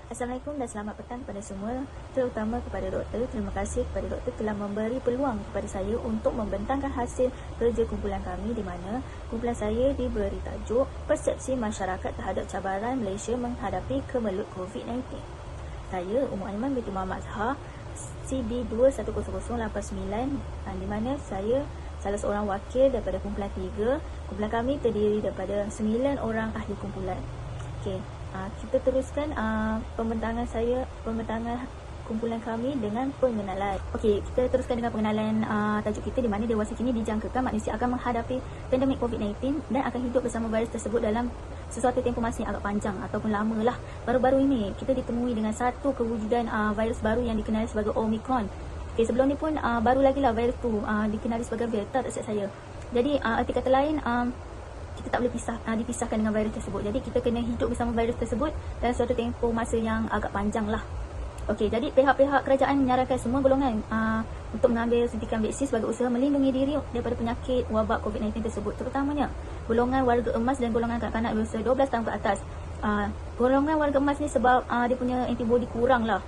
Assalamualaikum dan selamat petang kepada semua, terutama kepada doktor. Terima kasih kepada doktor telah memberi peluang kepada saya untuk membentangkan hasil kerja kumpulan kami, di mana kumpulan saya diberi tajuk Persepsi Masyarakat Terhadap Cabaran Malaysia Menghadapi Kemelut COVID-19. Saya Ummu Aiman binti Muhammad Zahar, CB 210089, di mana saya salah seorang wakil daripada kumpulan 3. Kumpulan kami terdiri daripada 9 orang ahli kumpulan. Okey, kita teruskan pembentangan kumpulan kami dengan pengenalan. Okey, kita teruskan dengan pengenalan tajuk kita, di mana dewasa kini dijangkakan manusia akan menghadapi pandemik COVID-19 dan akan hidup bersama virus tersebut dalam sesuatu tempoh masa yang agak panjang ataupun lama lah. Baru-baru ini kita ditemui dengan satu kewujudan virus baru yang dikenali sebagai Omicron. Okey, sebelum ni pun baru lagi lah virus tu dikenali sebagai Delta, tak silap saya. Jadi arti kata lain, kita tak boleh dipisahkan dengan virus tersebut. Jadi kita kena hidup bersama virus tersebut dalam suatu tempoh masa yang agak panjang lah. Okey, jadi pihak-pihak kerajaan menyarankan semua golongan untuk mengambil suntikan vaksin sebagai usaha melindungi diri daripada penyakit wabak COVID-19 tersebut, terutamanya golongan warga emas dan golongan kanak-kanak berusia 12 tahun ke atas. Golongan warga emas ni sebab dia punya antibody kurang lah.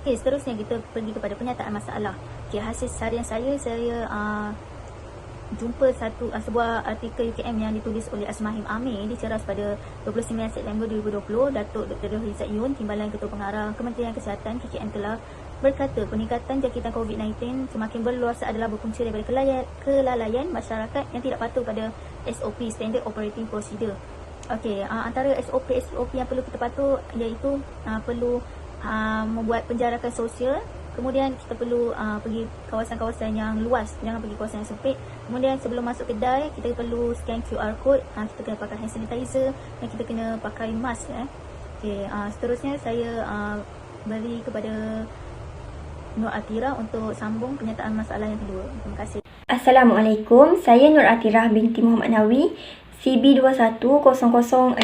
Okey, seterusnya kita pergi kepada penyataan masalah. Okey, hasil harian saya jumpa sebuah artikel UKM yang ditulis oleh Asmahim Amir, diceras pada 29 September 2020. Datuk Dr. Rizat Yun, Timbalan Ketua Pengarah Kementerian Kesihatan KKM, telah berkata peningkatan jangkitan COVID-19 semakin berluas adalah berpunca daripada kelalaian masyarakat yang tidak patuh pada SOP, Standard Operating Procedure. Okey, antara SOP yang perlu kita patuh iaitu perlu membuat penjarakan sosial. Kemudian kita perlu pergi kawasan-kawasan yang luas, jangan pergi kawasan yang sempit. Kemudian sebelum masuk kedai, kita perlu scan QR code, kita kena pakai hand sanitizer dan kita kena pakai mask. Okey, seterusnya saya beri kepada Nur Atira untuk sambung penyataan masalah yang kedua. Terima kasih. Assalamualaikum, saya Nur Atira binti Muhammad Nawi, CB 210062.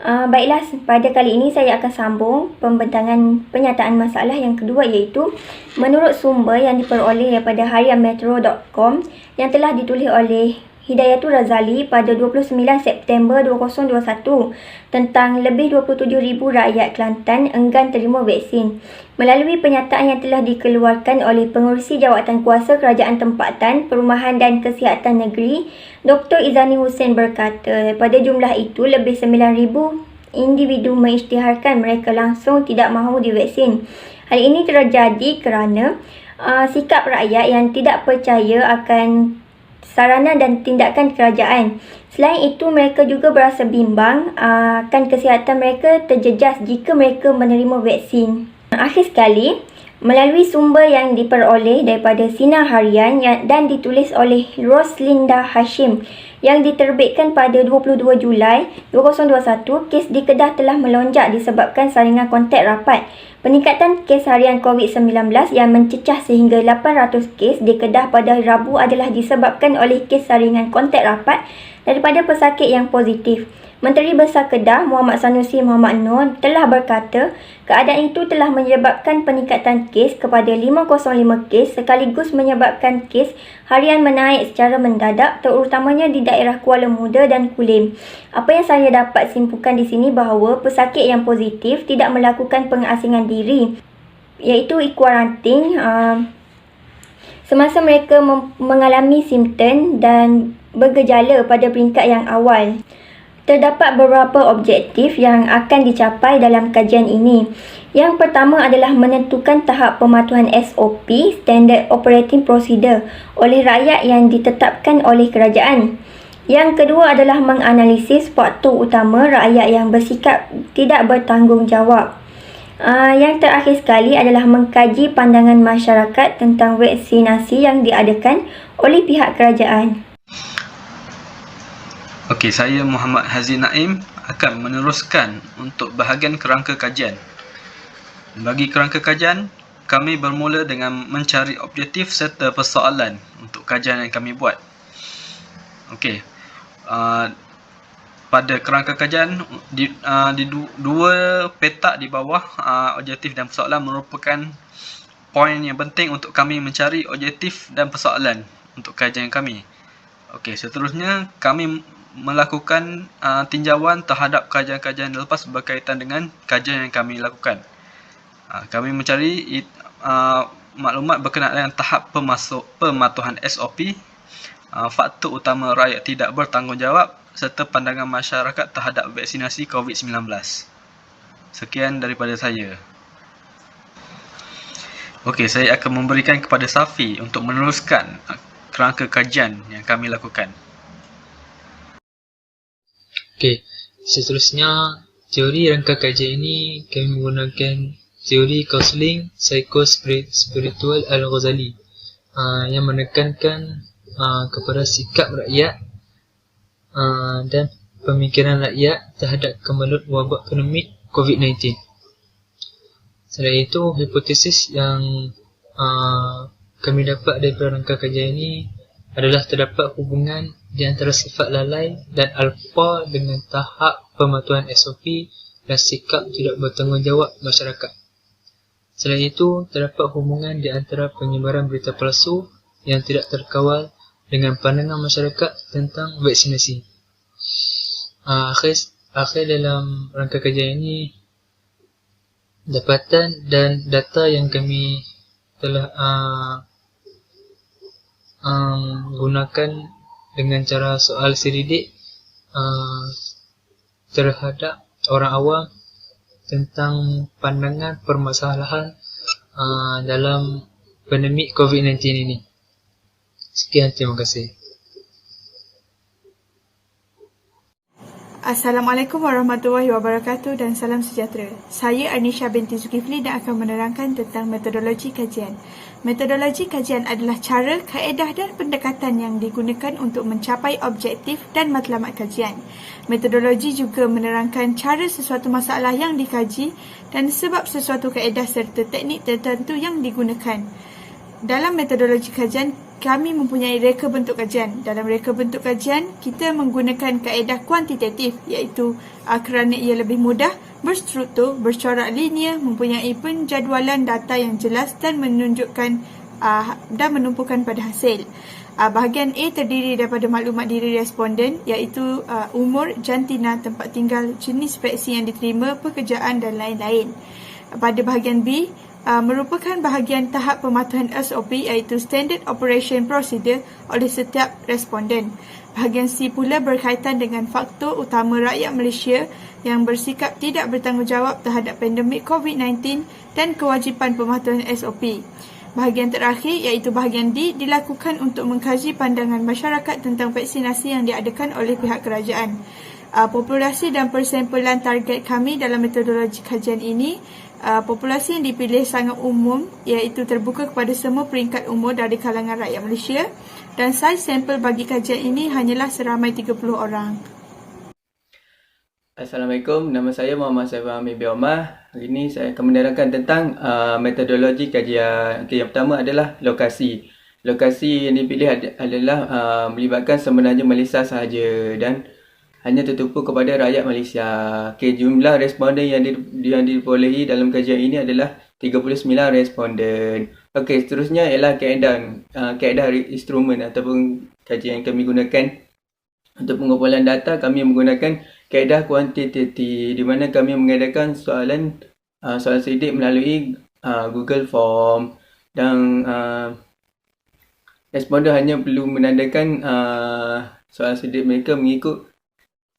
Baiklah, pada kali ini saya akan sambung pembentangan penyataan masalah yang kedua, iaitu menurut sumber yang diperoleh daripada harianmetro.com yang telah ditulis oleh Hidayatul Razali pada 29 September 2021 tentang lebih 27,000 rakyat Kelantan enggan terima vaksin. Melalui penyataan yang telah dikeluarkan oleh Pengerusi Jawatankuasa Kerajaan Tempatan, Perumahan dan Kesihatan Negeri, Dr. Izani Hussein berkata, pada jumlah itu lebih 9,000 individu mengisytiharkan mereka langsung tidak mahu divaksin. Hal ini terjadi kerana sikap rakyat yang tidak percaya akan sarana dan tindakan kerajaan. Selain itu, mereka juga berasa bimbang akan kesihatan mereka terjejas jika mereka menerima vaksin. Akhir sekali, melalui sumber yang diperoleh daripada Sinar Harian dan ditulis oleh Roslinda Hashim yang diterbitkan pada 22 Julai 2021, kes di Kedah telah melonjak disebabkan saringan kontak rapat. Peningkatan kes harian COVID-19 yang mencecah sehingga 800 kes di Kedah pada Rabu adalah disebabkan oleh kes saringan kontak rapat daripada pesakit yang positif. Menteri Besar Kedah Muhammad Sanusi Muhammad Noor telah berkata keadaan itu telah menyebabkan peningkatan kes kepada 505 kes sekaligus menyebabkan kes harian menaik secara mendadak, terutamanya di daerah Kuala Muda dan Kulim. Apa yang saya dapat simpulkan di sini bahawa pesakit yang positif tidak melakukan pengasingan diri, iaitu kuarantin semasa mereka mengalami simptom dan bergejala pada peringkat yang awal. Terdapat beberapa objektif yang akan dicapai dalam kajian ini. Yang pertama adalah menentukan tahap pematuhan SOP, Standard Operating Procedure, oleh rakyat yang ditetapkan oleh kerajaan. Yang kedua adalah menganalisis faktor utama rakyat yang bersikap tidak bertanggungjawab. Yang terakhir sekali adalah mengkaji pandangan masyarakat tentang vaksinasi yang diadakan oleh pihak kerajaan. Okey, saya Muhammad Hazin Naim akan meneruskan untuk bahagian kerangka kajian. Bagi kerangka kajian, kami bermula dengan mencari objektif serta persoalan untuk kajian yang kami buat. Okey, pada kerangka kajian, di dua petak di bawah, objektif dan persoalan merupakan poin yang penting untuk kami mencari objektif dan persoalan untuk kajian kami. Okey, seterusnya kami melakukan tinjauan terhadap kajian-kajian lepas berkaitan dengan kajian yang kami lakukan. Kami mencari maklumat berkenaan dengan tahap pematuhan SOP, faktor utama rakyat tidak bertanggungjawab serta pandangan masyarakat terhadap vaksinasi COVID-19. Sekian daripada saya. Okey, saya akan memberikan kepada Safi untuk meneruskan kerangka kajian yang kami lakukan. Okey, seterusnya teori rangka kajian ini kami menggunakan teori kaunseling psikospiritual Al-Ghazali yang menekankan kepada sikap rakyat dan pemikiran rakyat terhadap kemelut wabak pandemik COVID-19. Selain itu, hipotesis yang kami dapat daripada rangka kajian ini adalah terdapat hubungan di antara sifat lalai dan alfa dengan tahap pematuhan SOP dan sikap tidak bertanggungjawab masyarakat. Selain itu, terdapat hubungan di antara penyebaran berita palsu yang tidak terkawal dengan pandangan masyarakat tentang vaksinasi. Akhir dalam rangka kajian ini, dapatan dan data yang kami telah gunakan dengan cara soal selidik terhadap orang awam tentang pandangan permasalahan dalam pandemik COVID-19 ini. Sekian, terima kasih. Assalamualaikum warahmatullahi wabarakatuh dan salam sejahtera. Saya Anisha binti Zulkifli dan akan menerangkan tentang metodologi kajian. Metodologi kajian adalah cara, kaedah dan pendekatan yang digunakan untuk mencapai objektif dan matlamat kajian. Metodologi juga menerangkan cara sesuatu masalah yang dikaji dan sebab sesuatu kaedah serta teknik tertentu yang digunakan. Dalam metodologi kajian, kami mempunyai reka bentuk kajian. Dalam reka bentuk kajian, kita menggunakan kaedah kuantitatif iaitu kerana ia lebih mudah, berstruktur, bercorak linear, mempunyai penjadualan data yang jelas dan menunjukkan dan menumpukan pada hasil. Bahagian A terdiri daripada maklumat diri responden iaitu umur, jantina, tempat tinggal, jenis vaksin yang diterima, pekerjaan dan lain-lain. Pada bahagian B, merupakan bahagian tahap pematuhan SOP iaitu Standard Operation Procedure oleh setiap responden. Bahagian C pula berkaitan dengan faktor utama rakyat Malaysia yang bersikap tidak bertanggungjawab terhadap pandemik COVID-19 dan kewajipan pematuhan SOP. Bahagian terakhir iaitu bahagian D dilakukan untuk mengkaji pandangan masyarakat tentang vaksinasi yang diadakan oleh pihak kerajaan. Populasi dan persempulan target kami dalam metodologi kajian ini, populasi yang dipilih sangat umum iaitu terbuka kepada semua peringkat umur dari kalangan rakyat Malaysia dan saiz sampel bagi kajian ini hanyalah seramai 30 orang. Assalamualaikum, nama saya Muhammad Saiful Amir bin Omar. Hari ini saya akan menerangkan tentang metodologi kajian. Yang pertama adalah lokasi. Lokasi yang dipilih adalah melibatkan semenanjung Malaysia sahaja dan hanya tertumpu kepada rakyat Malaysia. Jumlah responden yang diperolehi dalam kajian ini adalah 39 responden. Seterusnya ialah kaedah instrumen ataupun kajian yang kami gunakan untuk pengumpulan data. Kami menggunakan kaedah kuantitatif di mana kami mengadakan soalan selidik melalui Google Form dan responden hanya perlu menandakan soalan selidik mereka mengikut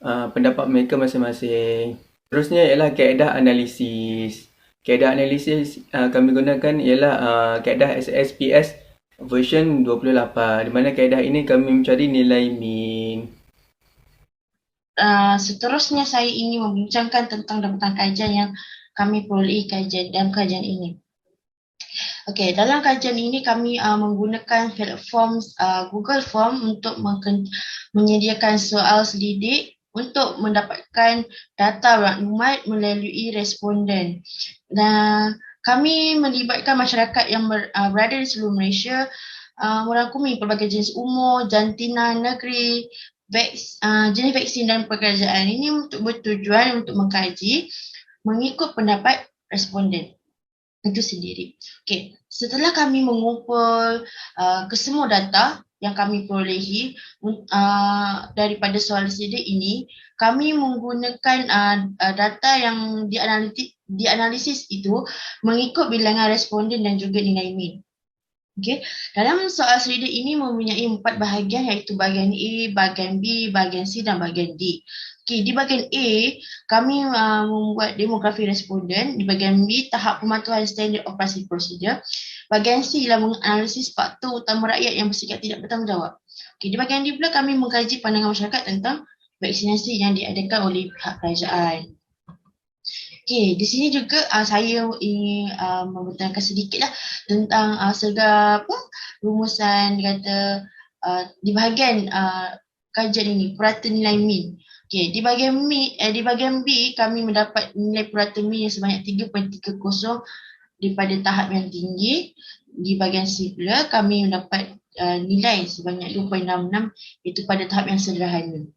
pendapat mereka masing-masing. Terusnya ialah kaedah analisis. Kaedah analisis kami gunakan ialah kaedah SSPS version 28, di mana kaedah ini kami mencari nilai min. Seterusnya saya ingin membincangkan tentang daftar kajian yang kami perolehi dalam kajian ini. Dalam kajian ini kami menggunakan platform Google Form untuk menyediakan soal selidik untuk mendapatkan data maklumat melalui responden. Dan kami melibatkan masyarakat yang berada di seluruh Malaysia, merangkumi pelbagai jenis umur, jantina, negeri, jenis vaksin dan pekerjaan. Ini untuk bertujuan untuk mengkaji mengikut pendapat responden itu sendiri. Setelah kami mengumpul kesemua data yang kami perolehi daripada soalan sedia ini, kami menggunakan data yang dianalisis itu mengikut bilangan responden dan juga nilai min. Okay. Dalam soal sedia ini mempunyai 4 bahagian, iaitu bahagian A, bahagian B, bahagian C dan bahagian D. Okay, di bahagian A, kami membuat demografi responden. Di bahagian B, tahap pematuhan standard operasi prosedur. Bahagian C ialah menganalisis faktor utama rakyat yang bersifat tidak bertanggungjawab. Okay, di bahagian D pula kami mengkaji pandangan masyarakat tentang vaksinasi yang diadakan oleh pihak kerajaan. Okay, di sini juga saya ingin membentangkan sedikitlah tentang segala rumusan kata di bahagian kajian ini, purata nilai min. Okay, di bahagian B kami mendapat nilai purata min yang sebanyak 3.30 daripada tahap yang tinggi. Di bahagian C pula kami mendapat nilai sebanyak 2.66 iaitu pada tahap yang sederhana.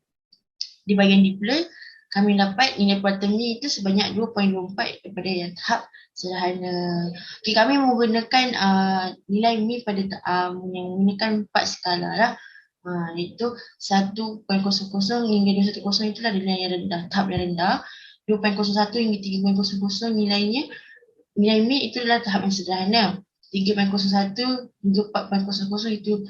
Di bahagian D pula kami dapat nilai purata min itu sebanyak 2.24 daripada yang tahap sederhana. Okay, kami menggunakan nilai min pada yang menggunakan 4 skala lah. Iaitu 1.00 hingga 210 itulah nilai yang rendah, tahap yang rendah. 2.01 hingga 3.00 nilainya, nilai min itulah tahap yang sederhana. 3.01 hingga 4.00 itu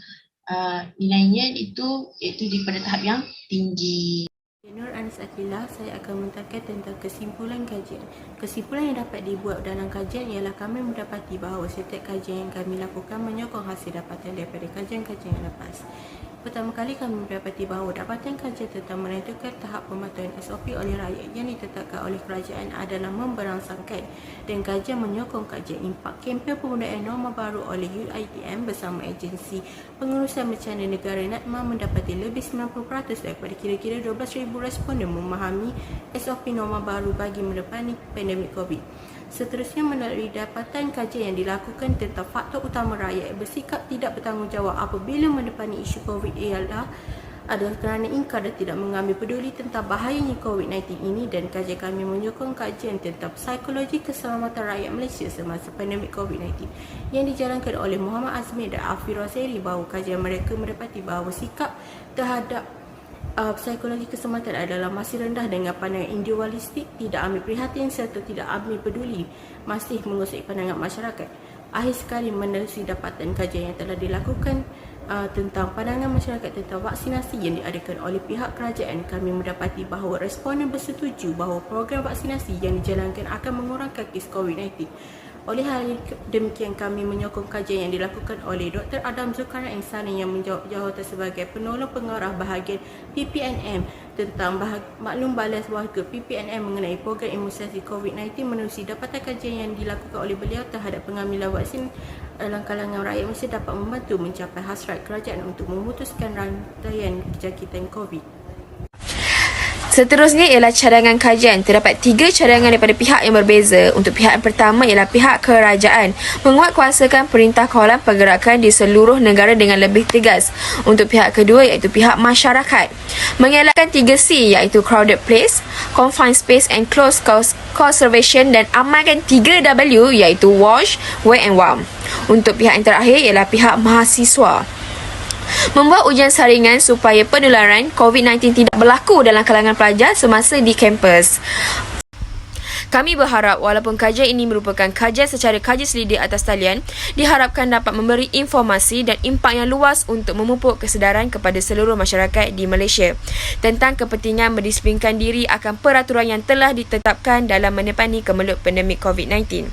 nilainya itu iaitu daripada tahap yang tinggi. Nur Anis Akilah, saya akan mentangkan tentang kesimpulan kajian. Kesimpulan yang dapat dibuat dalam kajian ialah kami mendapati bahawa setiap kajian yang kami lakukan menyokong hasil dapatan daripada kajian-kajian yang lepas. Pertama kali kami mendapati bahawa dapatan kajian tentang menentukan tahap pematuhan SOP oleh rakyat yang ditetapkan oleh kerajaan adalah memberangsangkan, dan kajian menyokong kajian impak kempen penggunaan norma baru oleh UiTM bersama agensi pengurusan bencana negara NADMA mendapati lebih 90% daripada kira-kira 12,000 responden memahami SOP norma baru bagi menepani pandemik COVID. Seterusnya, melalui dapatan kajian yang dilakukan tentang faktor utama rakyat bersikap tidak bertanggungjawab apabila menepani isu COVID adalah kerana ingkar dan tidak mengambil peduli tentang bahayanya COVID-19 ini, dan kajian kami menyokong kajian tentang psikologi keselamatan rakyat Malaysia semasa pandemik COVID-19 yang dijalankan oleh Muhammad Azmi dan Afi Roseri, bahawa kajian mereka mendapati bahawa sikap terhadap psikologi keselamatan adalah masih rendah dengan pandangan individualistik, tidak ambil prihatin serta tidak ambil peduli, masih mengusik pandangan masyarakat. Akhir sekali, menerusi dapatan kajian yang telah dilakukan tentang pandangan masyarakat tentang vaksinasi yang diadakan oleh pihak kerajaan, kami mendapati bahawa responden bersetuju bahawa program vaksinasi yang dijalankan akan mengurangkan kes COVID-19. Oleh hal demikian, kami menyokong kajian yang dilakukan oleh Dr. Adam Zulkarnain Sani yang menjawab jawatan sebagai penolong pengarah bahagian PPNM tentang maklum balas warga PPNM mengenai program imunisasi COVID-19 menerusi dapatan kajian yang dilakukan oleh beliau terhadap pengambilan vaksin dalam kalangan rakyat Malaysia dapat membantu mencapai hasrat kerajaan untuk memutuskan rantaian penjangkitan COVID. Seterusnya ialah cadangan kajian. Terdapat 3 cadangan daripada pihak yang berbeza. Untuk pihak yang pertama ialah pihak kerajaan menguatkuasakan perintah kawalan pergerakan di seluruh negara dengan lebih tegas. Untuk pihak kedua iaitu pihak masyarakat mengelakkan 3C iaitu crowded place, confined space and close conservation, dan amalkan 3W iaitu wash, wear and warm. Untuk pihak yang terakhir ialah pihak mahasiswa membuat ujian saringan supaya penularan COVID-19 tidak berlaku dalam kalangan pelajar semasa di kampus. Kami berharap walaupun kajian ini merupakan kajian secara kaji selidik atas talian, diharapkan dapat memberi informasi dan impak yang luas untuk memupuk kesedaran kepada seluruh masyarakat di Malaysia tentang kepentingan mendisiplinkan diri akan peraturan yang telah ditetapkan dalam menepani kemelut pandemik COVID-19.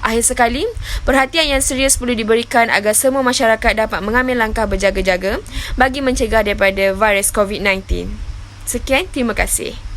Akhir sekali, perhatian yang serius perlu diberikan agar semua masyarakat dapat mengambil langkah berjaga-jaga bagi mencegah daripada virus COVID-19. Sekian, terima kasih.